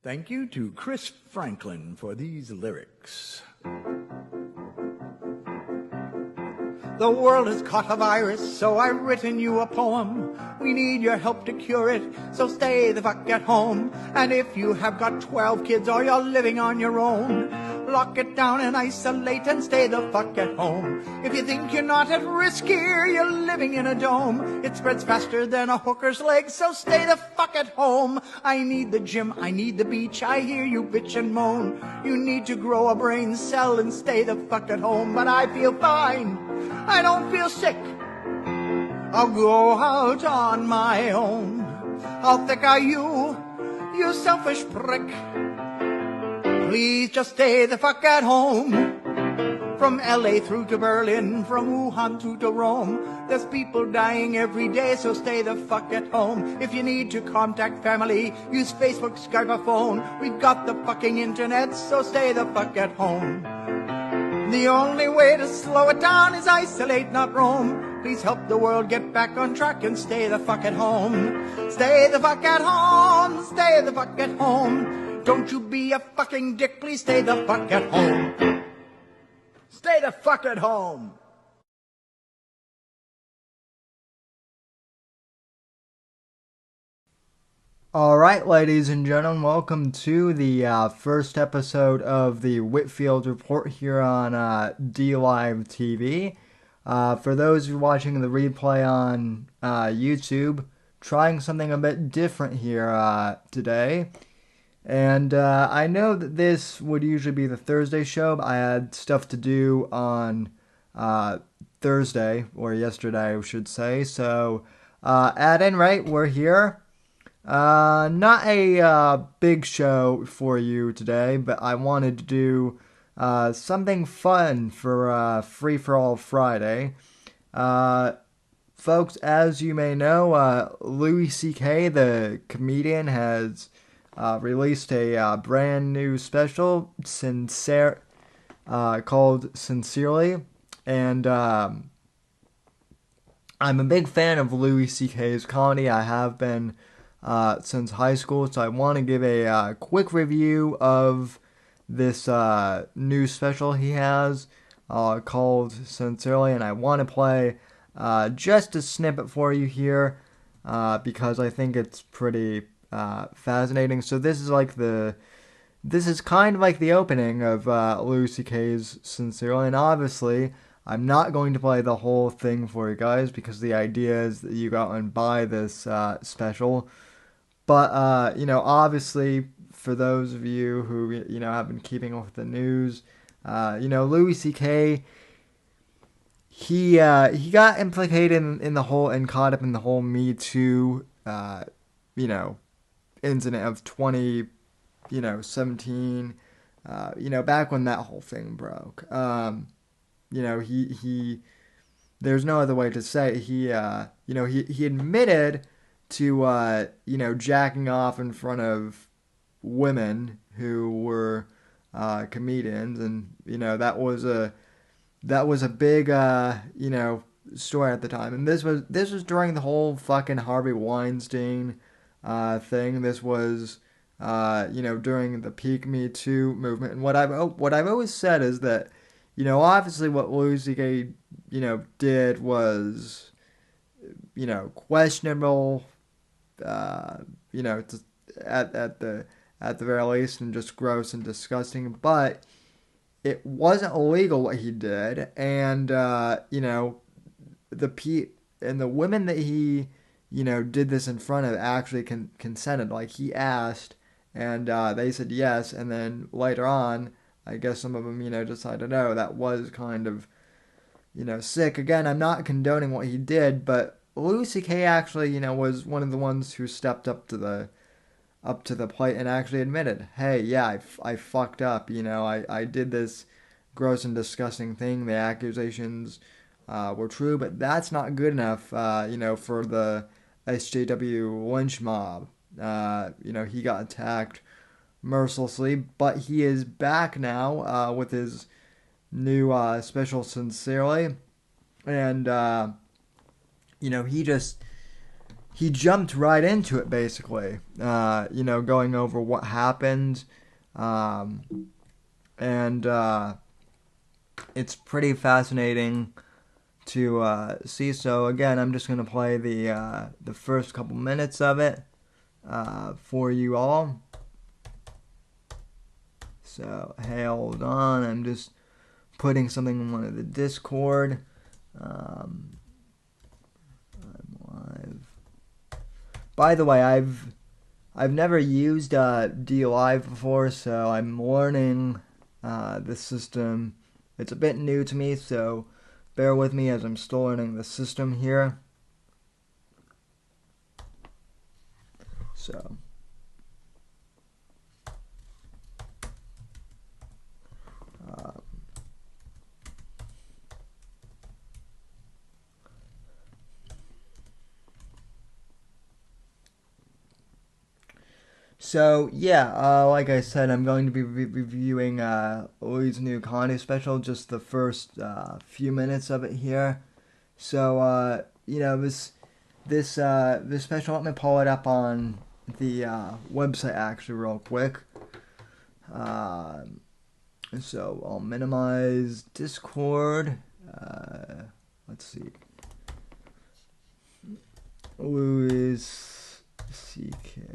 Thank you to Chris Franklin for these lyrics. The world has caught a virus, so I've written you a poem. We need your help to cure it, so stay the fuck at home. And if you have got 12 kids or you're living on your own, lock it down and isolate and stay the fuck at home. If you think you're not at risk here, you're living in a dome. It spreads faster than a hooker's leg, so stay the fuck at home. I need the gym, I need the beach, I hear you bitch and moan. You need to grow a brain cell and stay the fuck at home. But I feel fine, I don't feel sick. I'll go out on my own. How thick are you, you selfish prick? Please just stay the fuck at home. From LA through to Berlin, from Wuhan through to Rome, there's people dying every day, so stay the fuck at home. If you need to contact family, use Facebook, Skype, or phone. We've got the fucking internet, so stay the fuck at home. The only way to slow it down is isolate, not roam. Please help the world get back on track and stay the fuck at home. Stay the fuck at home, stay the fuck at home. Don't you be a fucking dick, please stay the fuck at home. Stay the fuck at home. Alright, ladies and gentlemen, welcome to the first episode of the Whitfield Report here on DLive TV. For those who are watching the replay on YouTube, trying something a bit different here today. And I know that this would usually be the Thursday show, but I had stuff to do on Thursday, or yesterday I should say. So at any rate, we're here. Not a big show for you today, but I wanted to do something fun for Free For All Friday. Folks, as you may know, Louis C.K., the comedian, has released a brand new special called Sincerely, and I'm a big fan of Louis C.K.'s comedy. I have been since high school, so I want to give a quick review of this new special he has called Sincerely, and I want to play just a snippet for you here because I think it's pretty fascinating. So this is kind of like the opening of Louis C.K.'s Sincerely, and obviously I'm not going to play the whole thing for you guys because the idea is that you go out and buy this special. But, obviously, for those of you who, have been keeping up with the news, Louis C.K., he got implicated in the whole, and caught up in the whole Me Too, incident of 2017, back when that whole thing broke. There's no other way to say it. He admitted to, jacking off in front of women who were comedians, and that was a big story at the time. And this was during the whole fucking Harvey Weinstein thing. This was during the peak Me Too movement. And what I've always said is that obviously what Louis C.K. did was questionable. At the very least, and just gross and disgusting, but it wasn't illegal what he did, and the women that he did this in front of actually consented. Like, he asked, and they said yes, and then later on, I guess some of them decided no, that was kind of sick. Again, I'm not condoning what he did, but Louis C.K. actually, was one of the ones who stepped up to the plate and actually admitted, hey, yeah, I fucked up. I did this gross and disgusting thing. The accusations were true, but that's not good enough, for the SJW lynch mob. He got attacked mercilessly, but he is back now with his new special Sincerely, and he he jumped right into it, basically. Going over what happened, and it's pretty fascinating to see. So again, I'm just gonna play the first couple minutes of it for you all. So hey, hold on, I'm just putting something in one of the Discord. I'm live. By the way, I've never used DLive before, so I'm learning the system. It's a bit new to me, so bear with me as I'm still learning the system here. So. So yeah, like I said, I'm going to be reviewing Louis' new comedy special, just the first few minutes of it here. So this special, let me pull it up on the website actually real quick. So I'll minimize Discord. Let's see. Louis C.K.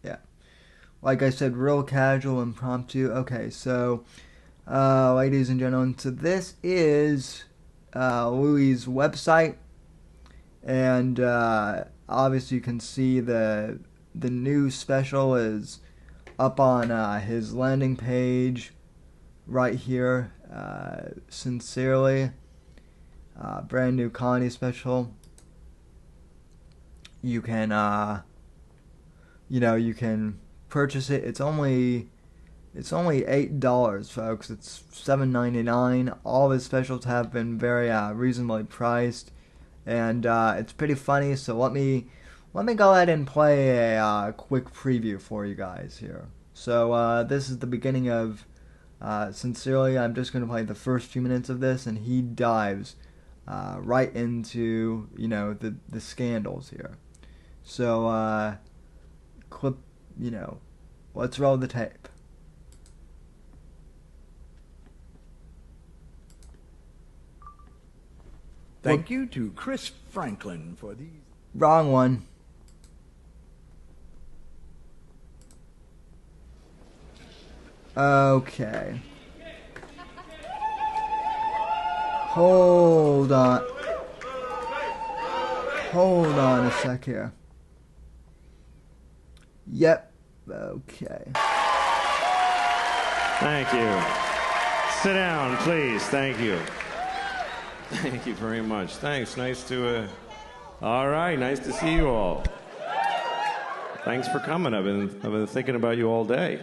Yeah. Like I said, real casual, impromptu. Okay, so, ladies and gentlemen, so this is Louis' website, and obviously you can see the new special is up on his landing page right here. Sincerely, brand new comedy special. You can you can purchase it. It's only $8, folks. It's $7.99. All of his specials have been very reasonably priced, and it's pretty funny. So let me go ahead and play a quick preview for you guys here. So this is the beginning of Sincerely. I'm just going to play the first few minutes of this, and he dives right into the scandals here. So clip, let's roll the tape. Thank you to Chris Franklin for these. Wrong one. Okay. Hold on. Hold on a sec here. Yep. Okay. Thank you. Sit down, please. Thank you. Thank you very much. Thanks. Nice to. All right. Nice to see you all. Thanks for coming. I've been thinking about you all day.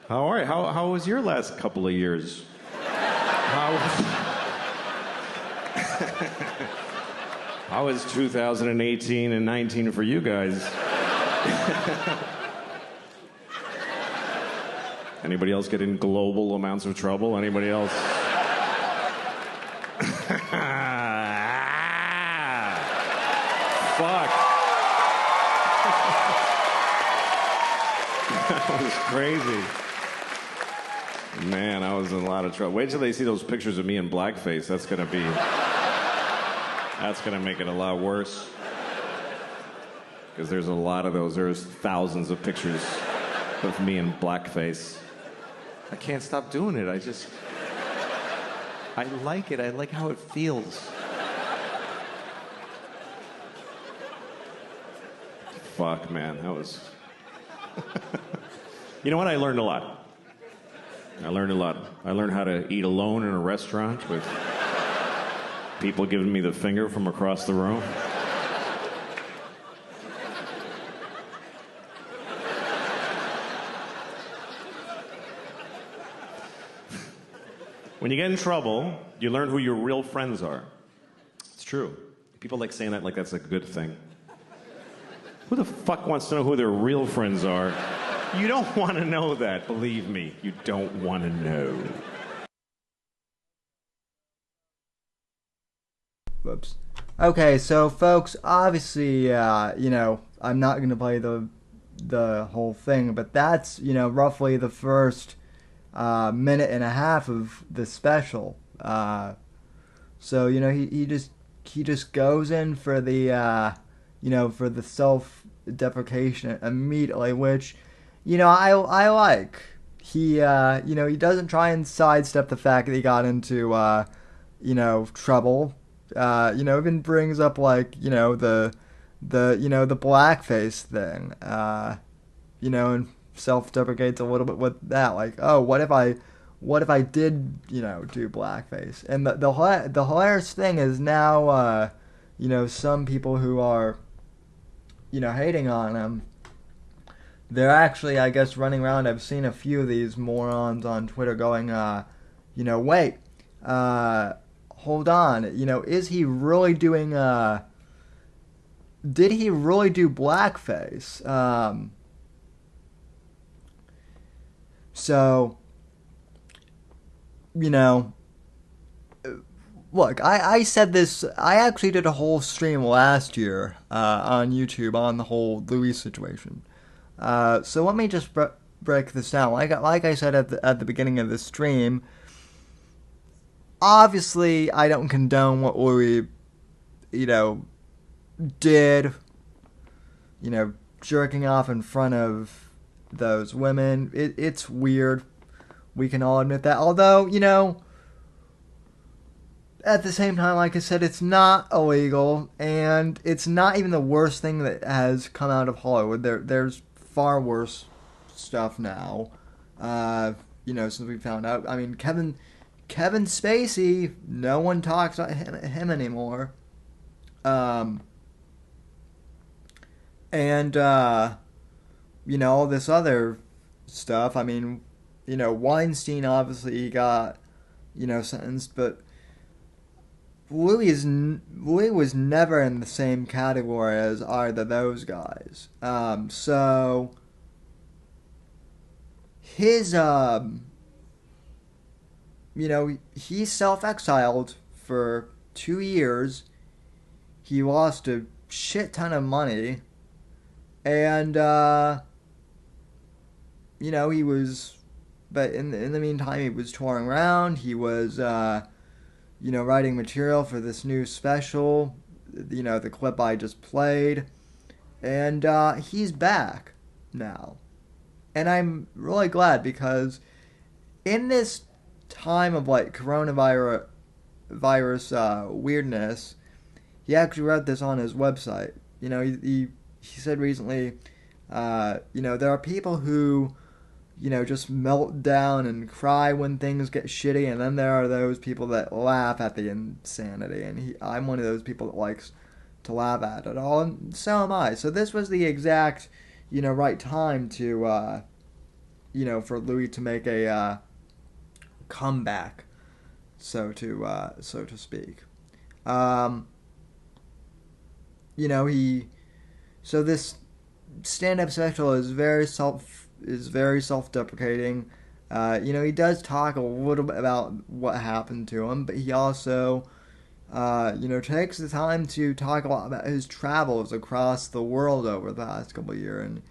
How are you? How was your last couple of years? How was 2018 and 19 for you guys? Anybody else get in global amounts of trouble? Anybody else? Fuck. That was crazy. Man, I was in a lot of trouble. Wait till they see those pictures of me in blackface. That's gonna make it a lot worse. Because there's a lot of those. There's thousands of pictures of me in blackface. I can't stop doing it. I like it. I like how it feels. Fuck, man, that was... You know what? I learned a lot. I learned how to eat alone in a restaurant with people giving me the finger from across the room. When you get in trouble, you learn who your real friends are. It's true. People like saying that like that's a good thing. Who the fuck wants to know who their real friends are? You don't want to know that, believe me. You don't want to know. Whoops. Okay, so folks, obviously, I'm not gonna play the whole thing, but that's roughly the first minute and a half of the special. So he just goes in for the for the self-deprecation immediately, which I like. He he doesn't try and sidestep the fact that he got into trouble. Even brings up like the blackface thing. And self-deprecates a little bit with that. Like, oh, what if I did do blackface? And the hilarious thing is now some people who are hating on him, they're actually, I guess, running around. I've seen a few of these morons on Twitter going, wait, hold on, is he really doing, did he really do blackface? So, look, I said this, I actually did a whole stream last year on YouTube on the whole Louis situation. So let me just break this down. Like I said at the beginning of the stream, obviously I don't condone what Louis, did, jerking off in front of those women. It's weird. We can all admit that. Although, at the same time, like I said, it's not illegal, and it's not even the worst thing that has come out of Hollywood. There's far worse stuff now. Since we found out. I mean, Kevin Spacey, no one talks about him anymore. And all this other stuff. I mean, Weinstein obviously got sentenced, but Louis was never in the same category as either of those guys. So his he self-exiled for 2 years. He lost a shit ton of money, and he was, but in the meantime, he was touring around. He was writing material for this new special, the clip I just played. And he's back now. And I'm really glad, because in this time of like coronavirus weirdness, he actually wrote this on his website. He said recently, there are people who just melt down and cry when things get shitty, and then there are those people that laugh at the insanity, and I'm one of those people that likes to laugh at it all, and so am I. So this was the exact, right time to, for Louis to make a comeback, so to speak. So this stand-up special is very self-deprecating. He does talk a little bit about what happened to him, but he also, takes the time to talk a lot about his travels across the world over the past couple of years. And,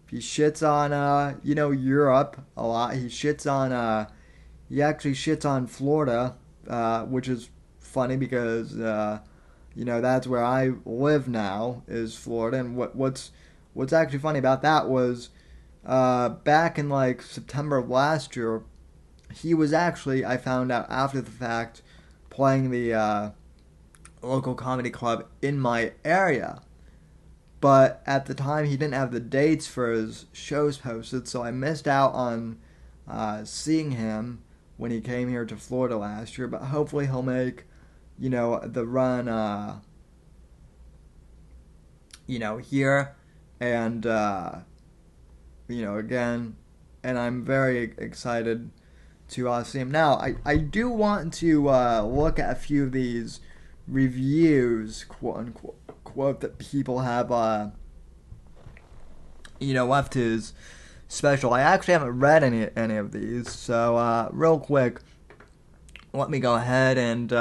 he shits on, Europe a lot. He actually shits on Florida, which is funny because, that's where I live now, is Florida. And what's actually funny about that was, back in like September of last year, he was actually, I found out after the fact, playing the local comedy club in my area. But at the time, he didn't have the dates for his shows posted, so I missed out on seeing him when he came here to Florida last year. But hopefully he'll make, the run, here. And, again, and I'm very excited to see him. Now, I do want to look at a few of these reviews, quote-unquote, that people have left his special. I actually haven't read any of these, so real quick, let me go ahead and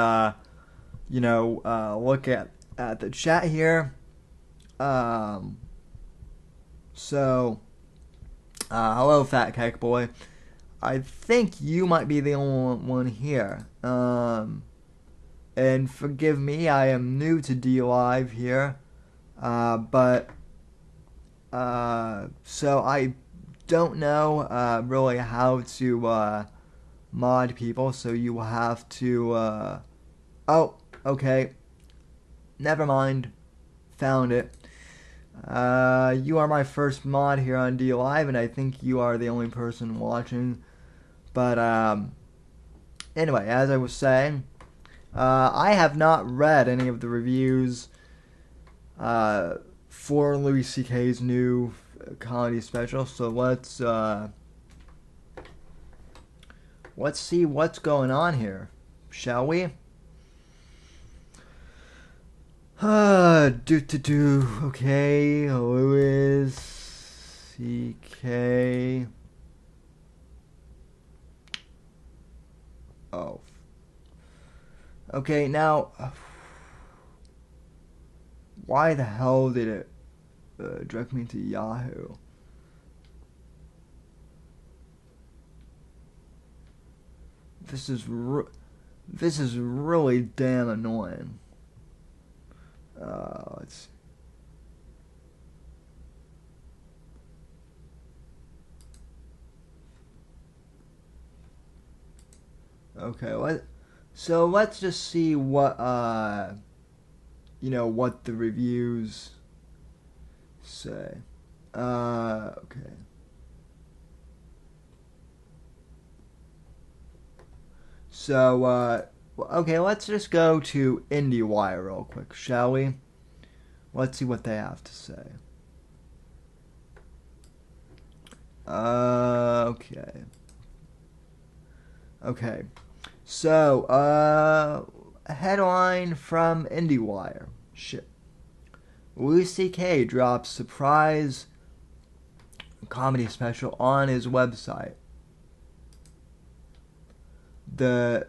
look at the chat here. Hello, Fat Cake Boy. I think you might be the only one here. And forgive me, I am new to D Live here. So I don't know really how to mod people, so you will have to oh, okay. Never mind. Found it. You are my first mod here on D Live, and I think you are the only person watching. But anyway, as I was saying, I have not read any of the reviews for Louis C.K.'s new comedy special, so let's see what's going on here, shall we? Okay, Louis C.K. Oh. Okay, now, why the hell did it direct me to Yahoo? This is really damn annoying. Let's. Okay, let's just see what what the reviews say. Okay. So okay, let's just go to IndieWire real quick, shall we? Let's see what they have to say. Okay. Okay. So, a headline from IndieWire. Shit. Louis C.K. drops surprise comedy special on his website. The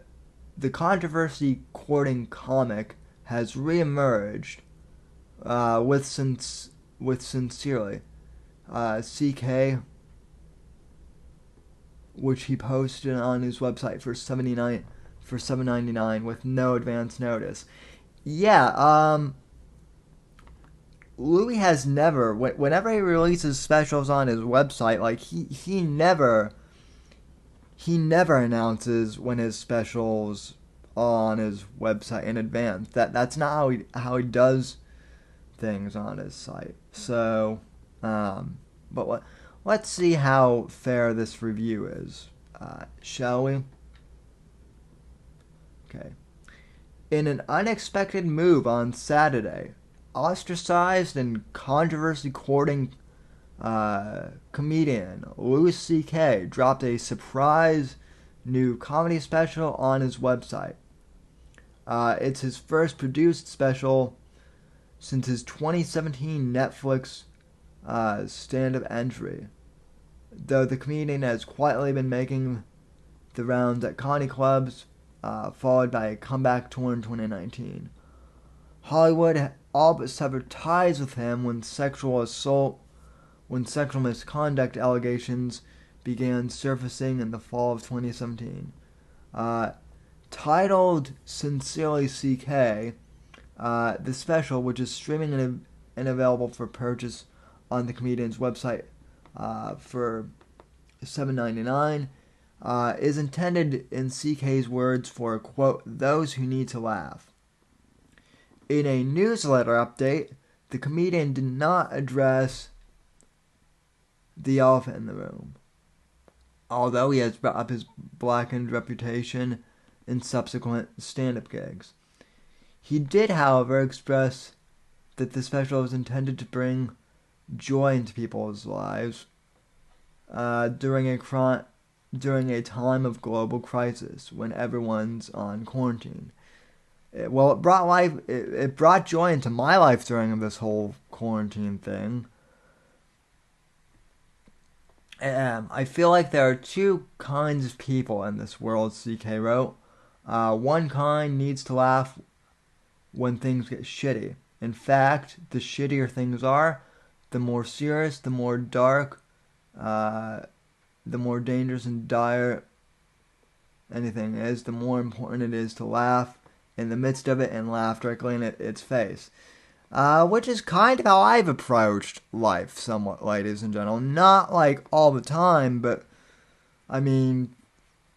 controversy courting comic has reemerged with Sincerely C.K., which he posted on his website for $7.99 with no advance notice. Yeah, Louis has never, whenever he releases specials on his website, like he never announces when his specials are on his website in advance. That's not how he does things on his site. So, but let's see how fair this review is, shall we? Okay. In an unexpected move on Saturday, ostracized and controversy-courting comedian Louis C.K. dropped a surprise new comedy special on his website. It's his first produced special since his 2017 Netflix stand-up entry, though the comedian has quietly been making the rounds at comedy clubs, followed by a comeback tour in 2019. Hollywood all but severed ties with him when sexual misconduct allegations began surfacing in the fall of 2017. Titled Sincerely C.K., the special, which is streaming and available for purchase on the comedian's website for $7.99, is intended, in C.K.'s words, for, quote, those who need to laugh. In a newsletter update, the comedian did not address the elephant in the room, although he has brought up his blackened reputation in subsequent stand-up gigs. He did, however, express that the special is intended to bring joy into people's lives during a time of global crisis when everyone's on quarantine. It brought joy into my life during this whole quarantine thing. I feel like there are two kinds of people in this world, CK wrote. One kind needs to laugh when things get shitty. In fact, the shittier things are, the more serious, the more dark, the more dangerous and dire anything is, the more important it is to laugh in the midst of it and laugh directly in its face. Which is kind of how I've approached life, somewhat, ladies and gentlemen. Not like all the time, but I mean,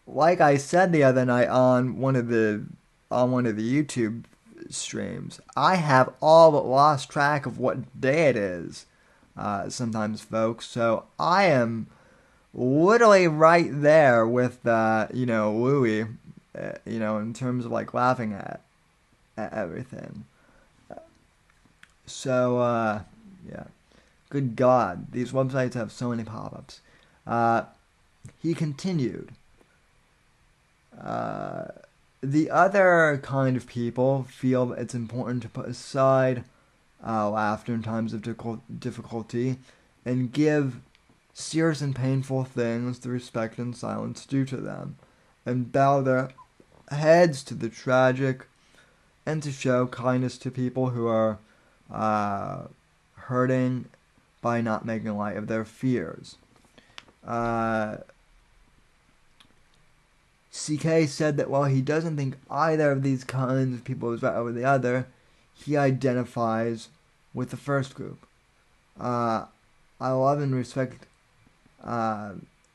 like I said the other night on one of the YouTube streams, I have all but lost track of what day it is. Sometimes, folks. So I am literally right there with Louis, in terms of like laughing at everything. So yeah, good God, these websites have so many pop-ups. He continued. The other kind of people feel it's important to put aside laughter in times of difficulty and give serious and painful things the respect and silence due to them, and bow their heads to the tragic, and to show kindness to people who are hurting by not making light of their fears. CK said that while he doesn't think either of these kinds of people is right over the other, he identifies with the first group. I love and respect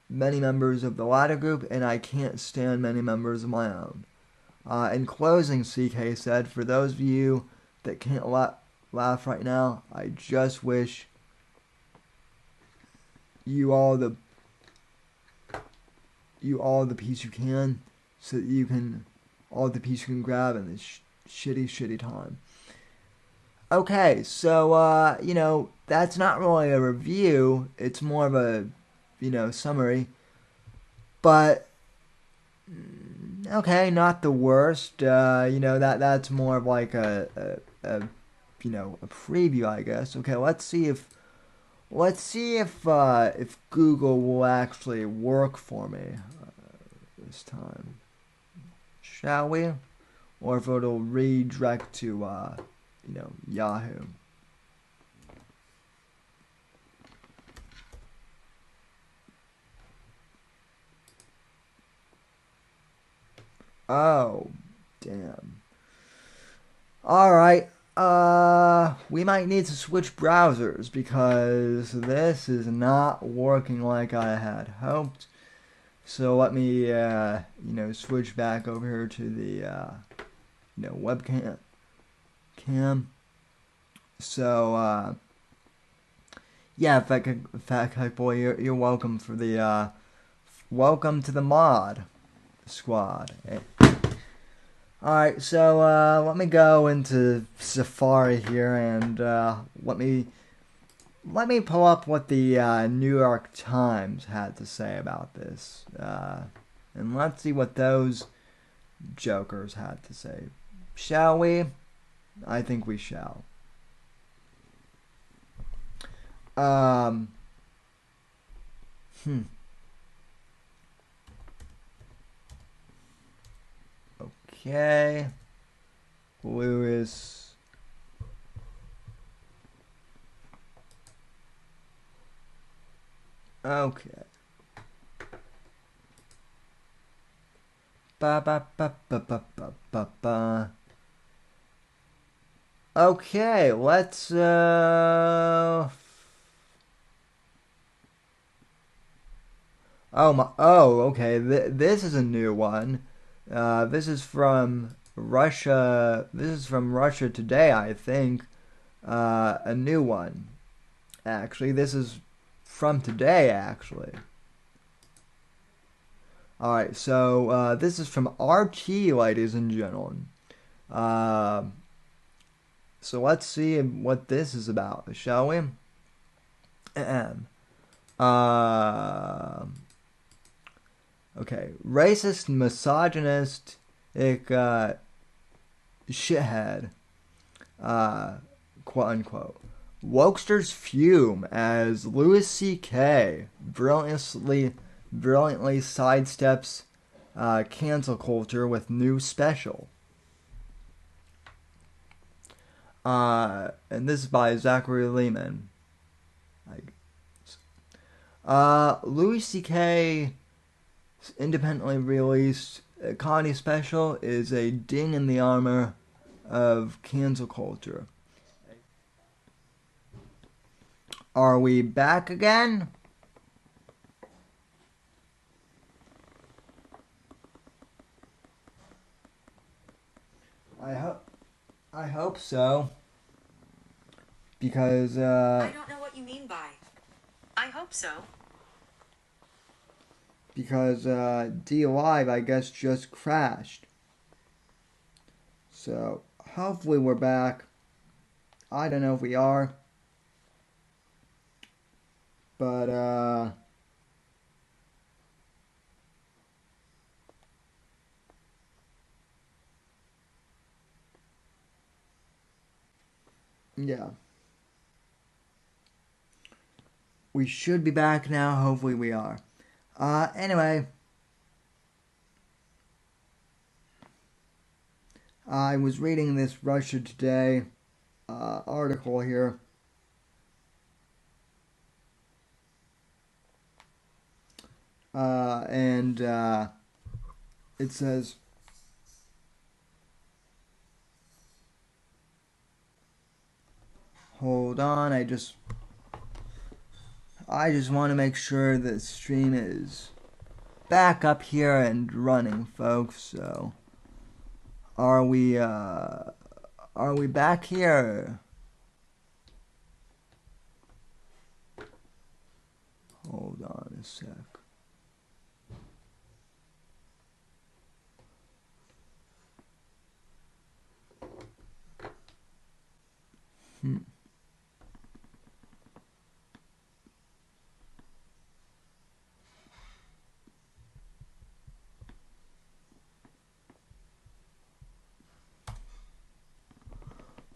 many members of the latter group, and I can't stand many members of my own. In closing, CK said, for those of you that can't laugh right now, I just wish you all the peace you can, so that you can all the peace you can grab in this shitty time. Okay, so that's not really a review. It's more of a summary. But okay, not the worst. That's more of like a preview, I guess. Okay, let's see if Google will actually work for me this time, shall we? Or if it'll redirect to Yahoo. Oh, damn. Alright, we might need to switch browsers because this is not working like I had hoped. So let me, switch back over here to the, webcam. So, yeah, Fat Boy, you're welcome for the, welcome to the mod squad. Alright, so let me go into Safari here and let me pull up what the New York Times had to say about this. And let's see what those jokers had to say. Shall we? I think we shall. Okay. Lewis. Okay. Okay, let's okay. This is a new one. This is from Russia. This is from Russia Today, I think. A new one. Actually, this is from today, actually. Alright, so this is from RT, ladies and gentlemen. So let's see what this is about, shall we? Okay, racist, misogynistic shithead, quote unquote. Wokesters fume as Louis C.K. brilliantly sidesteps cancel culture with new special. And this is by Zachary Lehman. Louis C.K. independently released comedy special is a ding in the armor of cancel culture. Are we back again? I hope so. Because I don't know what you mean by I hope so. Because D Live, I guess, just crashed. So hopefully we're back. I don't know if we are. But yeah. We should be back now. Hopefully we are. Anyway. I was reading this Russia Today article here. And it says, hold on, I just want to make sure the stream is back up here and running, folks. So, are we back here? Hold on a sec.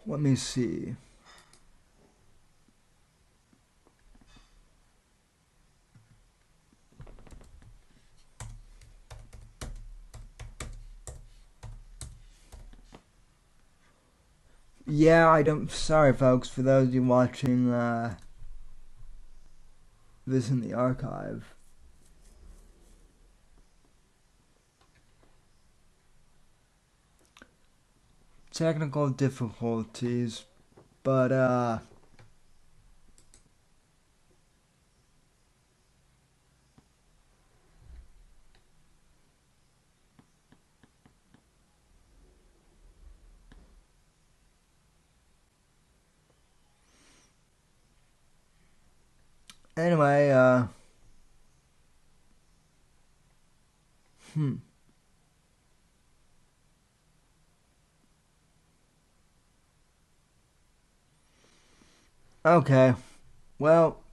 Let me see. Yeah, sorry folks, for those of you watching this in the archive. Technical difficulties, but anyway, Okay, well,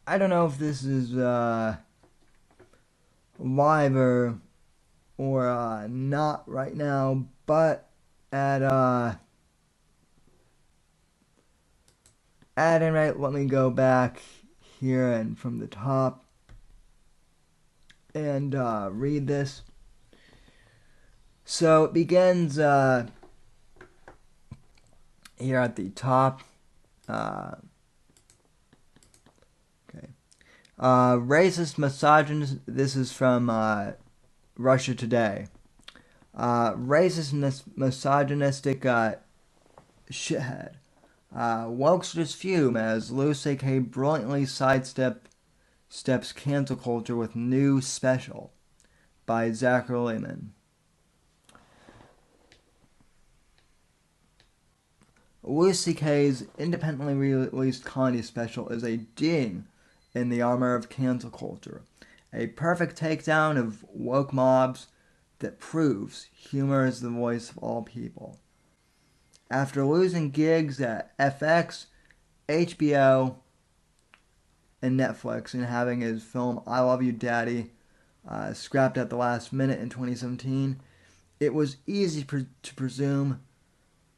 I don't know if this is live or not right now, but at any rate, let me go back here and from the top and read this. So it begins here at the top. Racist, misogynist. This is from Russia Today. Racist, misogynistic shithead. Wokesters fume as Louis C.K. brilliantly steps cancel culture with new special by Zachary Lehman. Louis C.K.'s independently released comedy special is a ding in the armor of cancel culture, a perfect takedown of woke mobs that proves humor is the voice of all people. After losing gigs at FX, HBO, and Netflix, and having his film I Love You, Daddy scrapped at the last minute in 2017, it was easy to presume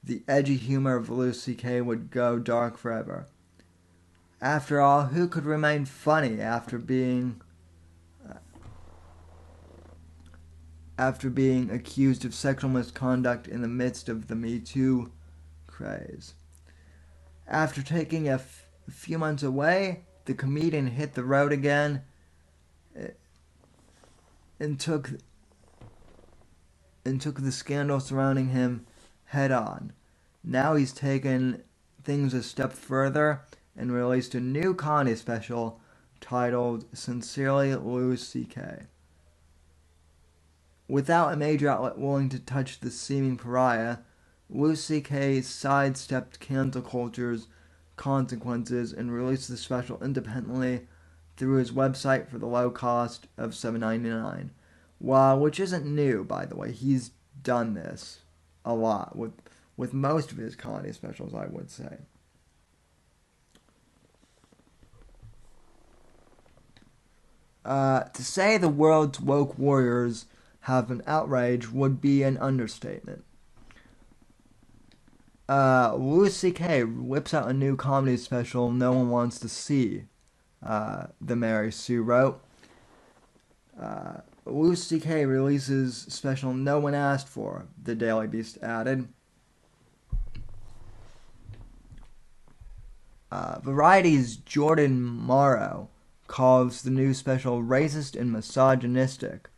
the edgy humor of Louis C.K. would go dark forever. After all, who could remain funny after being accused of sexual misconduct in the midst of the Me Too craze? After taking a few months away, the comedian hit the road again and took the scandal surrounding him head on. Now he's taken things a step further and released a new comedy special titled Sincerely Louis C.K. Without a major outlet willing to touch the seeming pariah, Louis C.K. sidestepped cancel culture's consequences and released the special independently through his website for the low cost of $7.99. Which isn't new, by the way. He's done this a lot with most of his comedy specials, I would say. To say the world's woke warriors have been outraged would be an understatement. Louis C.K. whips out a new comedy special no one wants to see, the Mary Sue wrote. Louis C.K. releases special no one asked for, the Daily Beast added. Variety's Jordan Morrow calls the new special racist and misogynistic.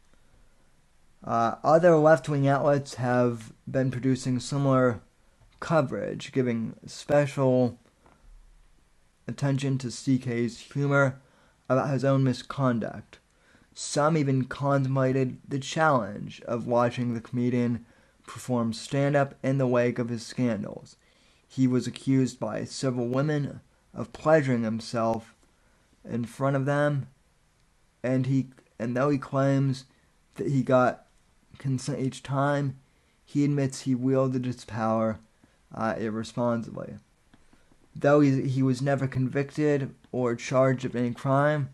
Other left-wing outlets have been producing similar coverage, giving special attention to CK's humor about his own misconduct. Some even contemplated the challenge of watching the comedian perform stand-up in the wake of his scandals. He was accused by several women of pleasuring himself in front of them, and though he claims that he got consent each time, he admits he wielded his power irresponsibly. Though he was never convicted or charged of any crime,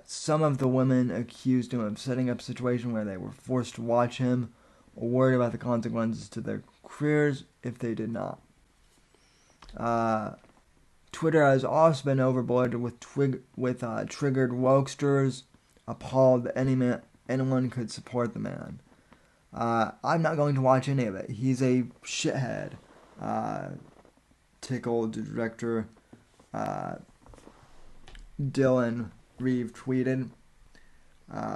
some of the women accused him of setting up a situation where they were forced to watch him or worried about the consequences to their careers if they did not. Twitter has also been overloaded with triggered wokesters, appalled that anyone could support the man. I'm not going to watch any of it. He's a shithead. Tickled director Dylan Reeve tweeted.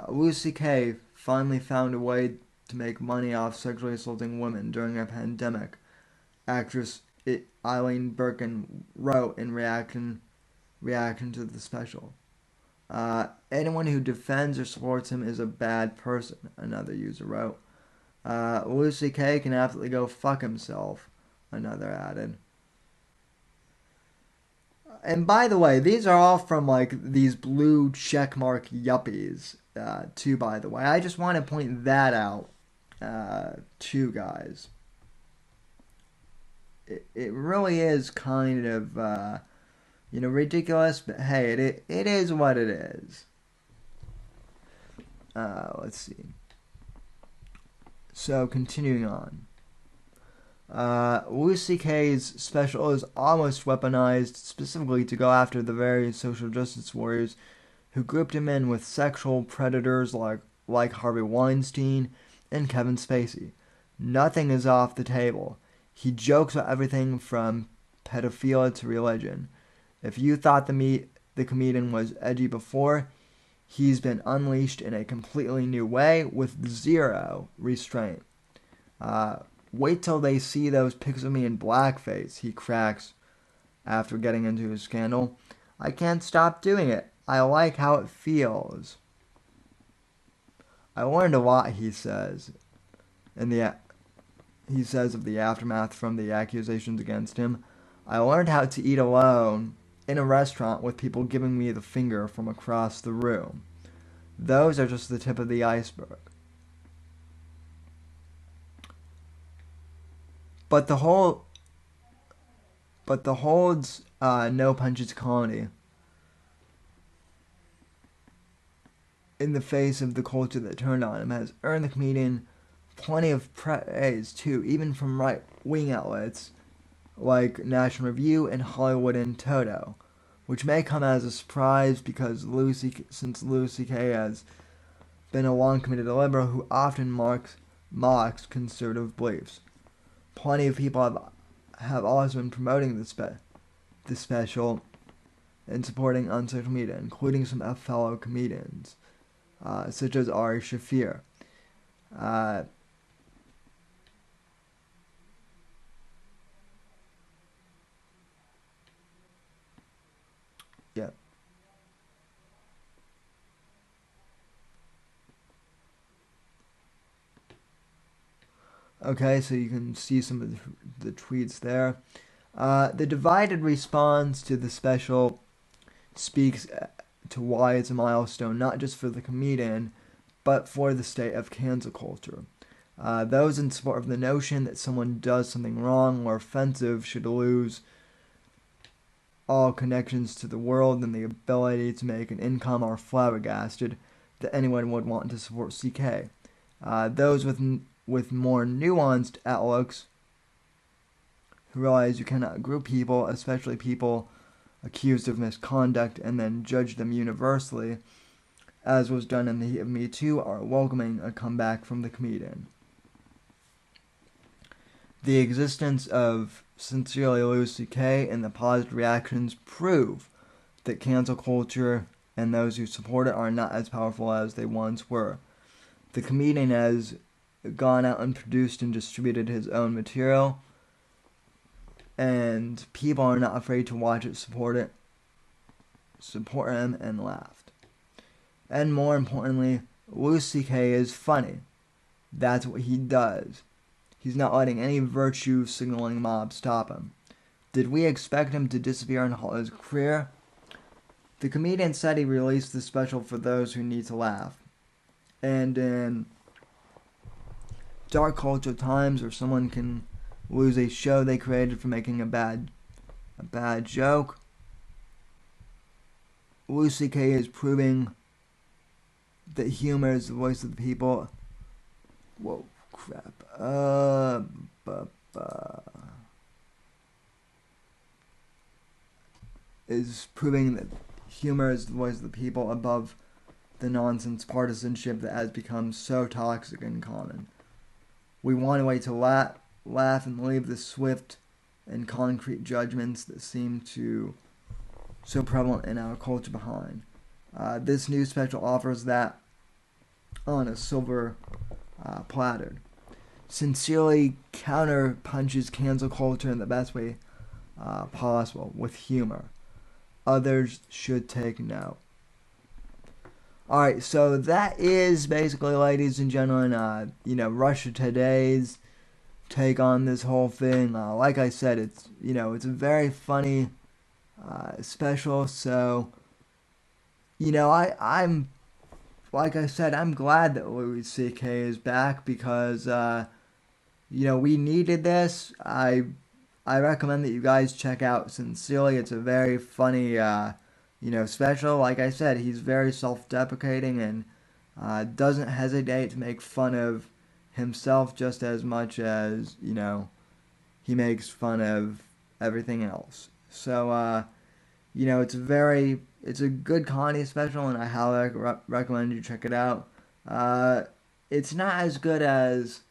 Louis C.K. finally found a way to make money off sexually assaulting women during a pandemic. Actress Eileen Birkin wrote in reaction to the special. Anyone who defends or supports him is a bad person, another user wrote. Louis C.K. can absolutely go fuck himself, another added. And by the way, these are all from these blue checkmark yuppies, too, by the way. I just want to point that out, too, guys. It really is kind of, ridiculous, but hey, it is what it is. Let's see. So, continuing on. Louis C.K.'s special is almost weaponized specifically to go after the very social justice warriors who grouped him in with sexual predators like Harvey Weinstein and Kevin Spacey. Nothing is off the table. He jokes about everything from pedophilia to religion. If you thought the comedian was edgy before, he's been unleashed in a completely new way with zero restraint. Wait till they see those pics of me in blackface, he cracks after getting into his scandal. I can't stop doing it. I like how it feels. I learned a lot, he says. He says of the aftermath from the accusations against him. I learned how to eat alone in a restaurant with people giving me the finger from across the room. Those are just the tip of the iceberg. But the holds no punches comedy in the face of the culture that turned on him has earned the comedian plenty of praise too, even from right-wing outlets like National Review and Hollywood in Toto, which may come as a surprise because since Louis C.K. has been a long-committed liberal who often mocks conservative beliefs. Plenty of people have also been promoting the special and supporting on social media, including some fellow comedians, such as Ari Shafir. Yeah. Okay, so you can see some of the tweets there. The divided response to the special speaks to why it's a milestone, not just for the comedian, but for the state of cancel culture. Those in support of the notion that someone does something wrong or offensive should lose all connections to the world and the ability to make an income are flabbergasted that anyone would want to support CK. Those with more nuanced outlooks who realize you cannot group people, especially people accused of misconduct, and then judge them universally, as was done in the heat of Me Too, are welcoming a comeback from the comedian. The existence of Sincerely Louis C.K. and the positive reactions prove that cancel culture and those who support it are not as powerful as they once were. The comedian has gone out and produced and distributed his own material, and people are not afraid to watch it, support him, and laughed. And more importantly, Louis C.K. is funny. That's what he does. He's not letting any virtue signaling mob stop him. Did we expect him to disappear and halt his career? The comedian said he released the special for those who need to laugh. And in dark culture times where someone can lose a show they created for making a bad joke, Louis C.K. is proving that humor is the voice of the people. Whoa, crap. Is proving that humor is the voice of the people above the nonsense partisanship that has become so toxic and common. We want a way to laugh and leave the swift and concrete judgments that seem to so prevalent in our culture behind. This new special offers that on a silver platter. Sincerely counter-punches cancel culture in the best way possible, with humor. Others should take note. Alright, so that is basically, ladies and gentlemen, Russia Today's take on this whole thing. Like I said, it's a very funny special, so I'm like I said, I'm glad that Louis C.K. is back because we needed this. I recommend that you guys check out Sincerely. It's a very funny special. Like I said, he's very self-deprecating and doesn't hesitate to make fun of himself just as much as he makes fun of everything else. So it's a good comedy special, and I highly recommend you check it out. It's not as good as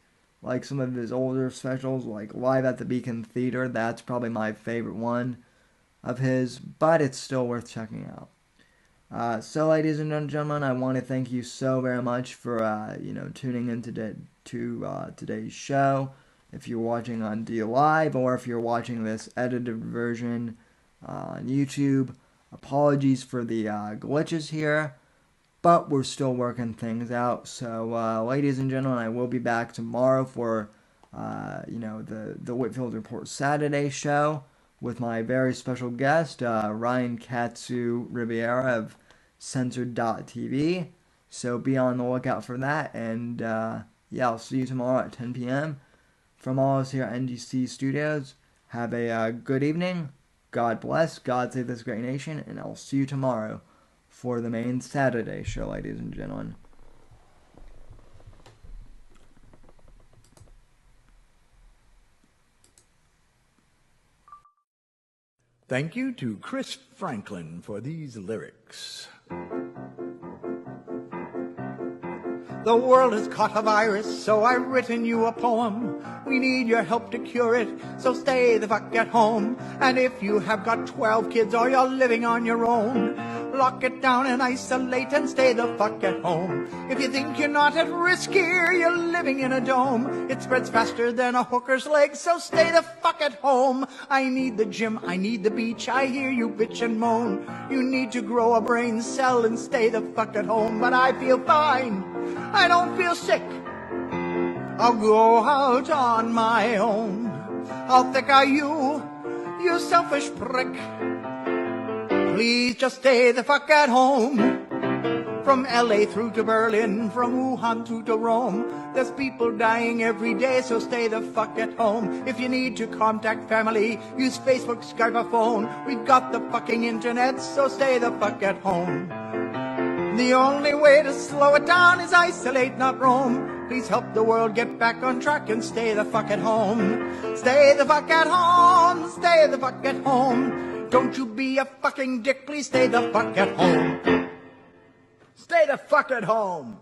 like some of his older specials, like Live at the Beacon Theater. That's probably my favorite one of his, but it's still worth checking out. So, ladies and gentlemen, I want to thank you so very much for tuning in to today's show. If you're watching on D Live or if you're watching this edited version on YouTube, apologies for the glitches here, but we're still working things out. So, ladies and gentlemen, I will be back tomorrow for the Whitfield Report Saturday show with my very special guest, Ryan Katsu Riviera of Censored.tv. So be on the lookout for that. And I'll see you tomorrow at 10 p.m. From all of us here at NGC Studios, have a good evening. God bless. God save this great nation. And I'll see you tomorrow for the main Saturday show, ladies and gentlemen. Thank you to Chris Franklin for these lyrics. The world has caught a virus, so I've written you a poem. We need your help to cure it, so stay the fuck at home. And if you have got 12 kids or you're living on your own, lock it down and isolate and stay the fuck at home. If you think you're not at risk here, you're living in a dome. It spreads faster than a hooker's leg, so stay the fuck at home. I need the gym, I need the beach, I hear you bitch and moan. You need to grow a brain cell and stay the fuck at home. But I feel fine, I don't feel sick. I'll go out on my own. How thick are you, you selfish prick? Please just stay the fuck at home. From LA through to Berlin, from Wuhan through to Rome, there's people dying every day, so stay the fuck at home. If you need to contact family, use Facebook, Skype, or phone. We've got the fucking internet, so stay the fuck at home. The only way to slow it down is isolate, not roam. Please help the world get back on track and stay the fuck at home. Stay the fuck at home, stay the fuck at home. Don't you be a fucking dick, please stay the fuck at home. Stay the fuck at home.